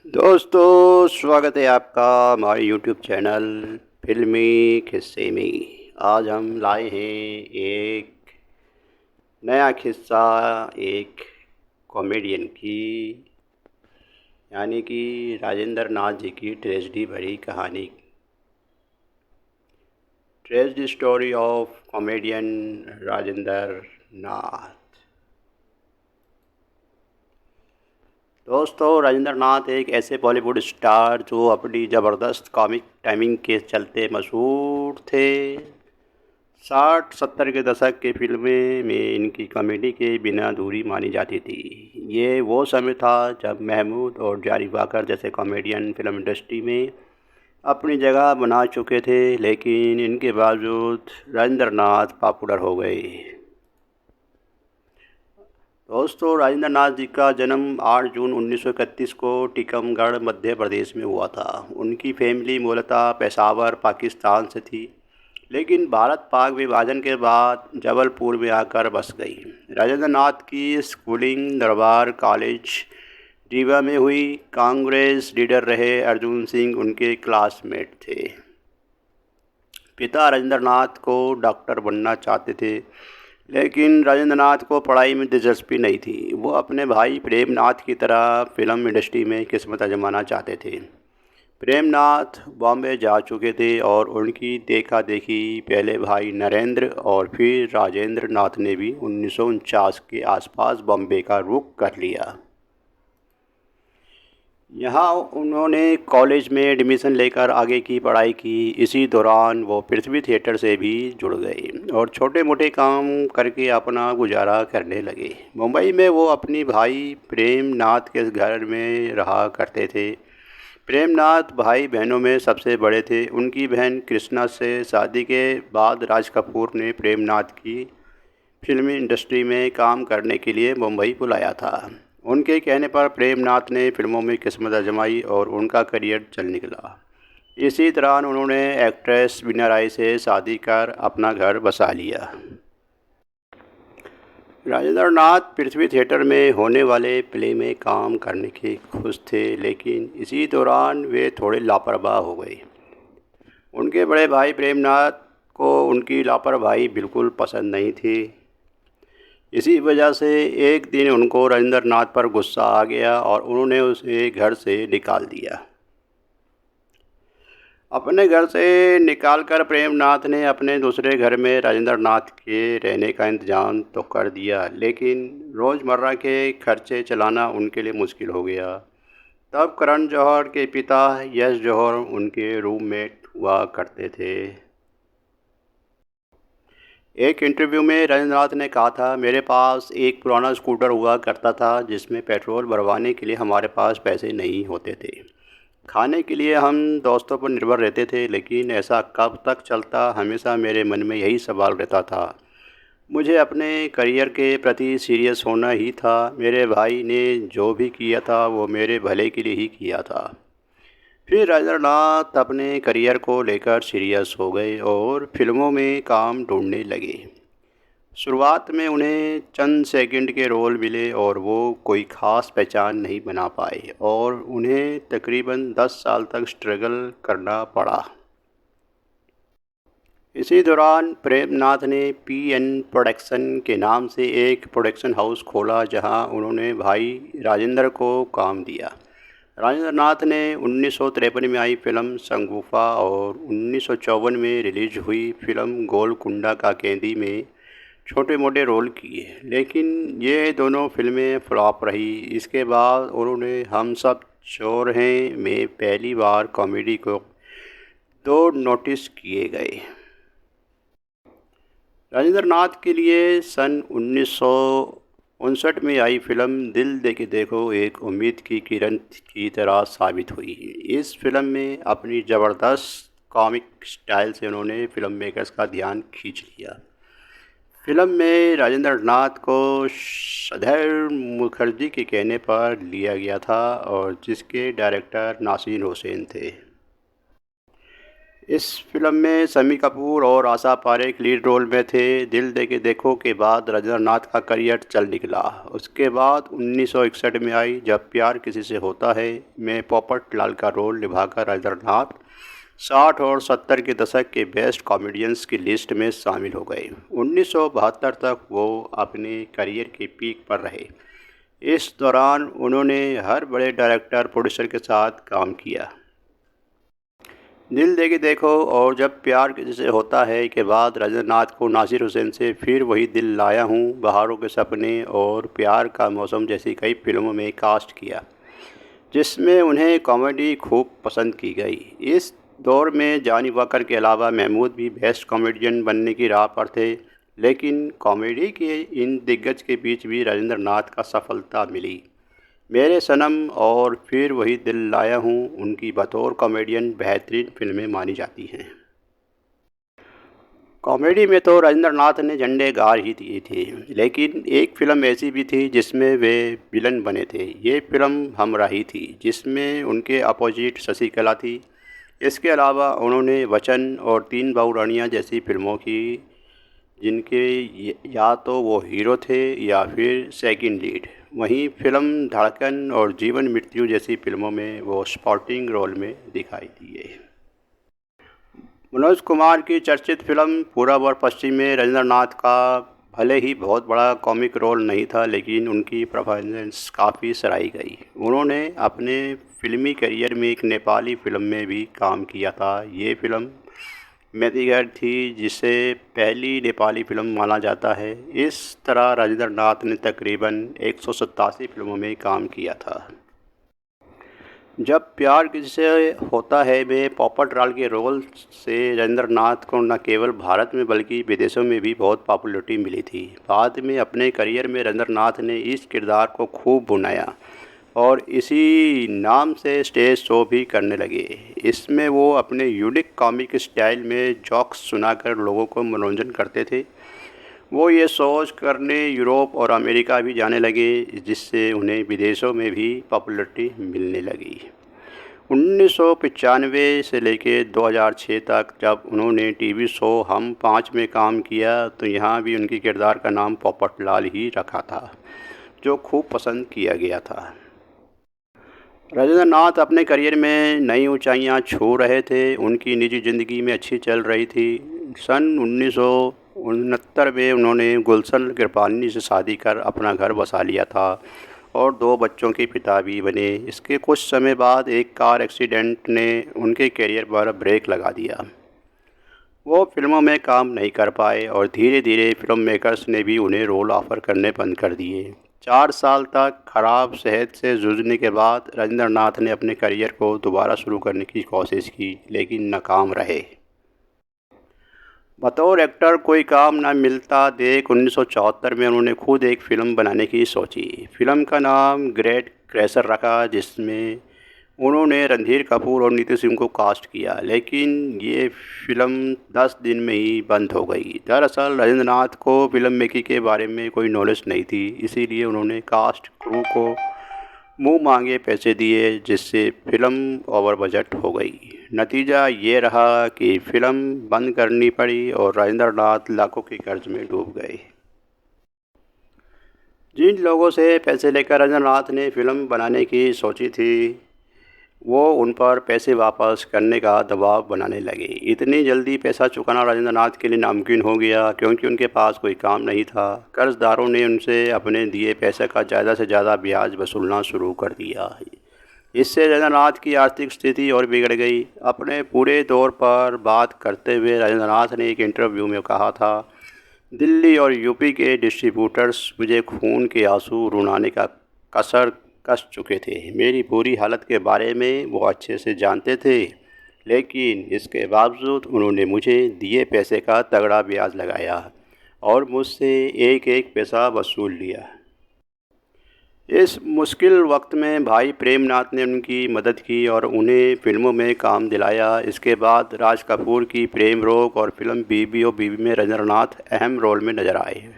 दोस्तों, स्वागत है आपका हमारे यूट्यूब चैनल फिल्मी किस्से में। आज हम लाए हैं एक नया किस्सा, एक कॉमेडियन की, यानी कि राजेंद्र नाथ जी की ट्रेजेडी भरी कहानी। Tragedy story of comedian Rajendra Nath. दोस्तों, राजेंद्र नाथ एक ऐसे बॉलीवुड स्टार जो अपनी ज़बरदस्त कॉमिक टाइमिंग के चलते मशहूर थे। 60-70 के दशक की फिल्में में इनकी कॉमेडी के बिना अधूरी मानी जाती थी। ये वो समय था जब महमूद और जानी वाकर जैसे कॉमेडियन फिल्म इंडस्ट्री में अपनी जगह बना चुके थे, लेकिन इनके बावजूद राजेंद्र नाथ पॉपुलर हो गए। दोस्तों, राजेंद्र नाथ जी का जन्म 8 जून 1931 को टीकमगढ़ मध्य प्रदेश में हुआ था। उनकी फैमिली मूलतः पेशावर पाकिस्तान से थी, लेकिन भारत पाक विभाजन के बाद जबलपुर में आकर बस गई। राजेंद्र नाथ की स्कूलिंग दरबार कॉलेज रीवा में हुई। कांग्रेस लीडर रहे अर्जुन सिंह उनके क्लासमेट थे। पिता राजेंद्र नाथ को डॉक्टर बनना चाहते थे, लेकिन राजेंद्र नाथ को पढ़ाई में दिलचस्पी नहीं थी। वो अपने भाई प्रेमनाथ की तरह फिल्म इंडस्ट्री में किस्मत आजमाना चाहते थे। प्रेमनाथ बॉम्बे जा चुके थे और उनकी देखा देखी पहले भाई नरेंद्र और फिर राजेंद्र नाथ ने भी 1949 के आसपास बॉम्बे का रुख कर लिया। यहाँ उन्होंने कॉलेज में एडमिशन लेकर आगे की पढ़ाई की। इसी दौरान वो पृथ्वी थिएटर से भी जुड़ गए और छोटे मोटे काम करके अपना गुजारा करने लगे। मुंबई में वो अपनी भाई प्रेमनाथ के घर में रहा करते थे। प्रेमनाथ भाई बहनों में सबसे बड़े थे। उनकी बहन कृष्णा से शादी के बाद राज कपूर ने प्रेमनाथ की फिल्मी इंडस्ट्री में काम करने के लिए मुंबई बुलाया था। उनके कहने पर प्रेमनाथ ने फिल्मों में किस्मत आजमाई और उनका करियर चल निकला। इसी दौरान उन्होंने एक्ट्रेस बीना राय से शादी कर अपना घर बसा लिया। राजेंद्र नाथ पृथ्वी थिएटर में होने वाले प्ले में काम करने के खुश थे, लेकिन इसी दौरान वे थोड़े लापरवाह हो गए। उनके बड़े भाई प्रेमनाथ को उनकी लापरवाही बिल्कुल पसंद नहीं थी। इसी वजह से एक दिन उनको राजेंद्र नाथ पर गुस्सा आ गया और उन्होंने उसे घर से निकाल दिया। अपने घर से निकालकर प्रेमनाथ ने अपने दूसरे घर में राजेंद्र नाथ के रहने का इंतजाम तो कर दिया, लेकिन रोज़मर्रा के खर्चे चलाना उनके लिए मुश्किल हो गया। तब करण जौहर के पिता यश जौहर उनके रूममेट हुआ करते थे। एक इंटरव्यू में राजेंद्र नाथ ने कहा था, मेरे पास एक पुराना स्कूटर हुआ करता था जिसमें पेट्रोल भरवाने के लिए हमारे पास पैसे नहीं होते थे। खाने के लिए हम दोस्तों पर निर्भर रहते थे, लेकिन ऐसा कब तक चलता, हमेशा मेरे मन में यही सवाल रहता था। मुझे अपने करियर के प्रति सीरियस होना ही था। मेरे भाई ने जो भी किया था वो मेरे भले के लिए ही किया था। फिर राजेंद्र नाथ अपने करियर को लेकर सीरियस हो गए और फिल्मों में काम ढूंढने लगे। शुरुआत में उन्हें चंद सेकंड के रोल मिले और वो कोई ख़ास पहचान नहीं बना पाए और उन्हें तकरीबन 10 साल तक स्ट्रगल करना पड़ा। इसी दौरान प्रेमनाथ ने पीएन प्रोडक्शन के नाम से एक प्रोडक्शन हाउस खोला, जहां उन्होंने भाई राजेंद्र को काम दिया। राजेंद्र नाथ ने 1953 में आई फिल्म संगूफा और 1954 में रिलीज हुई फिल्म गोलकुंडा का कैदी में छोटे मोटे रोल किए, लेकिन ये दोनों फिल्में फ्लॉप रही। इसके बाद उन्होंने हम सब चोर हैं में पहली बार कॉमेडी को दो नोटिस किए गए। राजेंद्र नाथ के लिए सन 1959 में आई फिल्म दिल दे के देखो एक उम्मीद की किरण की तरह साबित हुई। इस फिल्म में अपनी ज़बरदस्त कॉमिक स्टाइल से उन्होंने फिल्म मेकर्स का ध्यान खींच लिया। फिल्म में राजेंद्र नाथ को सधैर्य मुखर्जी के कहने पर लिया गया था और जिसके डायरेक्टर नासिर हुसैन थे। इस फिल्म में शम्मी कपूर और आशा पारेख लीड रोल में थे। दिल दे के देखो के बाद राजेंद्र का करियर चल निकला। उसके बाद 1961 में आई जब प्यार किसी से होता है में पोपट लाल का रोल निभाकर राजेंद्र 60 और 70 के दशक के बेस्ट कॉमेडियंस की लिस्ट में शामिल हो गए। 1972 तक वो अपने करियर के पीक पर रहे। इस दौरान उन्होंने हर बड़े डायरेक्टर प्रोड्यूसर के साथ काम किया। दिल दे के देखो और जब प्यार किसी से होता है के बाद राजेंद्र को नासिर हुसैन से फिर वही दिल लाया हूँ, बहारों के सपने और प्यार का मौसम जैसी कई फिल्मों में कास्ट किया, जिसमें उन्हें कॉमेडी खूब पसंद की गई। इस दौर में जानी वकर के अलावा महमूद भी बेस्ट कॉमेडियन बनने की राह पर थे, लेकिन कॉमेडी के इन दिग्गज के बीच भी राजेंद्र का सफलता मिली। मेरे सनम और फिर वही दिल लाया हूँ उनकी बतौर कॉमेडियन बेहतरीन फिल्में मानी जाती हैं। कॉमेडी में तो राजेंद्र ने झंडे गाड़ ही दिए थे, लेकिन एक फ़िल्म ऐसी भी थी जिसमें वे विलन बने थे। ये फिल्म हमराही थी, जिसमें उनके अपोजिट शशिकला थी। इसके अलावा उन्होंने वचन और तीन बहू रानियाँ जैसी फिल्मों की, जिनके या तो वो हीरो थे या फिर सेकंड लीड। वहीं फिल्म धड़कन और जीवन मृत्यु जैसी फिल्मों में वो सपोर्टिंग रोल में दिखाई दिए। मनोज कुमार की चर्चित फिल्म पूरब और पश्चिम में राजेंद्र का भले ही बहुत बड़ा कॉमिक रोल नहीं था, लेकिन उनकी परफॉर्मेंस काफ़ी सराही गई। उन्होंने अपने फिल्मी करियर में एक नेपाली फिल्म में भी काम किया था। ये फिल्म मेदिगर थी, जिसे पहली नेपाली फिल्म माना जाता है। इस तरह राजेंद्र ने तकरीबन 187 फिल्मों में काम किया था। जब प्यार किसी से होता है में पोपट लाल के रोल से राजेंद्र को न केवल भारत में बल्कि विदेशों में भी बहुत पॉपुलैरिटी मिली थी। बाद में अपने करियर में राजेंद्र ने इस किरदार को खूब बुनाया और इसी नाम से स्टेज शो भी करने लगे। इसमें वो अपने यूनिक कॉमिक स्टाइल में जोक्स सुनाकर लोगों को मनोरंजन करते थे। वो ये सोच करने यूरोप और अमेरिका भी जाने लगे, जिससे उन्हें विदेशों में भी पॉपुलैरिटी मिलने लगी। 1995 से लेकर 2006 तक जब उन्होंने टीवी शो हम 5 में काम किया, तो यहाँ भी उनके किरदार का नाम पोपट लाल ही रखा था, जो खूब पसंद किया गया था। राजेंद्र अपने करियर में नई ऊंचाइयां छू रहे थे। उनकी निजी ज़िंदगी में अच्छी चल रही थी। सन 1969 में उन्होंने गुलशन कृपालिनी से शादी कर अपना घर बसा लिया था और 2 बच्चों के पिता भी बने। इसके कुछ समय बाद एक कार एक्सीडेंट ने उनके करियर पर ब्रेक लगा दिया। वो फिल्मों में काम नहीं कर पाए और धीरे धीरे फिल्म मेकर्स ने भी उन्हें रोल ऑफ़र करने बंद कर दिए। 4 साल तक खराब सेहत से जूझने के बाद राजेंद्र ने अपने करियर को दोबारा शुरू करने की कोशिश की, लेकिन नाकाम रहे। बतौर एक्टर कोई काम न मिलता देख 1974 में उन्होंने खुद एक फ़िल्म बनाने की सोची। फिल्म का नाम ग्रेट क्रैशर रखा, जिसमें उन्होंने रणधीर कपूर और नीतू सिंह को कास्ट किया, लेकिन ये फिल्म 10 दिन में ही बंद हो गई। दरअसल राजेंद्र को फिल्म मेकिंग के बारे में कोई नॉलेज नहीं थी, इसीलिए उन्होंने कास्ट क्रू को मुंह मांगे पैसे दिए, जिससे फिल्म ओवर बजट हो गई। नतीजा ये रहा कि फिल्म बंद करनी पड़ी और राजेंद्र लाखों के कर्ज में डूब गए। जिन लोगों से पैसे लेकर राजेंद्र ने फिल्म बनाने की सोची थी, वो उन पर पैसे वापस करने का दबाव बनाने लगे। इतनी जल्दी पैसा चुकाना राजेंद्र के लिए नामुमकिन हो गया, क्योंकि उनके पास कोई काम नहीं था। कर्जदारों ने उनसे अपने दिए पैसे का ज़्यादा से ज़्यादा ब्याज वसूलना शुरू कर दिया। इससे राजेंद्र की आर्थिक स्थिति और बिगड़ गई। अपने पूरे दौर पर बात करते हुए राजेंद्र ने एक इंटरव्यू में कहा था, दिल्ली और यूपी के डिस्ट्रीब्यूटर्स मुझे खून के आंसू रुलाने का कसर कस चुके थे। मेरी बुरी हालत के बारे में वो अच्छे से जानते थे, लेकिन इसके बावजूद उन्होंने मुझे दिए पैसे का तगड़ा ब्याज लगाया और मुझसे एक एक पैसा वसूल लिया। इस मुश्किल वक्त में भाई प्रेमनाथ ने उनकी मदद की और उन्हें फिल्मों में काम दिलाया। इसके बाद राज कपूर की प्रेम रोग और फिल्म बीबी ओ बीबी में राजेंद्र अहम रोल में नजर आए।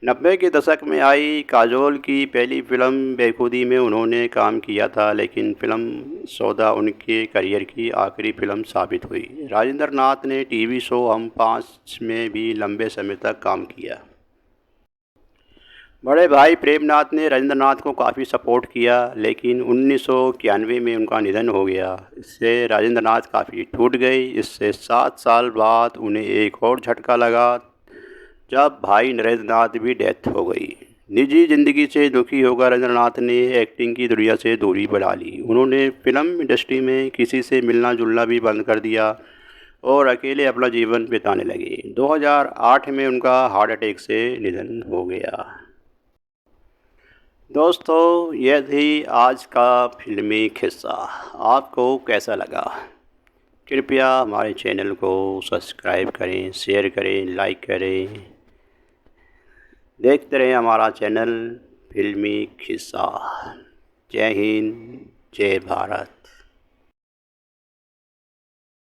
90 के दशक में आई काजोल की पहली फिल्म बेखुदी में उन्होंने काम किया था, लेकिन फिल्म सौदा उनके करियर की आखिरी फिल्म साबित हुई। राजेंद्र नाथ ने टीवी शो हम पाँच में भी लंबे समय तक काम किया। बड़े भाई प्रेमनाथ ने राजेंद्र नाथ को काफ़ी सपोर्ट किया, लेकिन 1991 में उनका निधन हो गया। इससे राजेंद्र नाथ काफ़ी टूट गई। इससे 7 साल बाद उन्हें एक और झटका लगा जब भाई नरेंद्र नाथ भी डेथ हो गई। निजी ज़िंदगी से दुखी होकर राजेंद्र नाथ ने एक्टिंग की दुनिया से दूरी बना ली। उन्होंने फिल्म इंडस्ट्री में किसी से मिलना जुलना भी बंद कर दिया और अकेले अपना जीवन बिताने लगे। 2008 में उनका हार्ट अटैक से निधन हो गया। दोस्तों, यह थी आज का फिल्मी किस्सा। आपको कैसा लगा? कृपया हमारे चैनल को सब्सक्राइब करें, शेयर करें, लाइक करें। देखते रहें हमारा चैनल फिल्मी किस्सा। जय हिंद, जय भारत।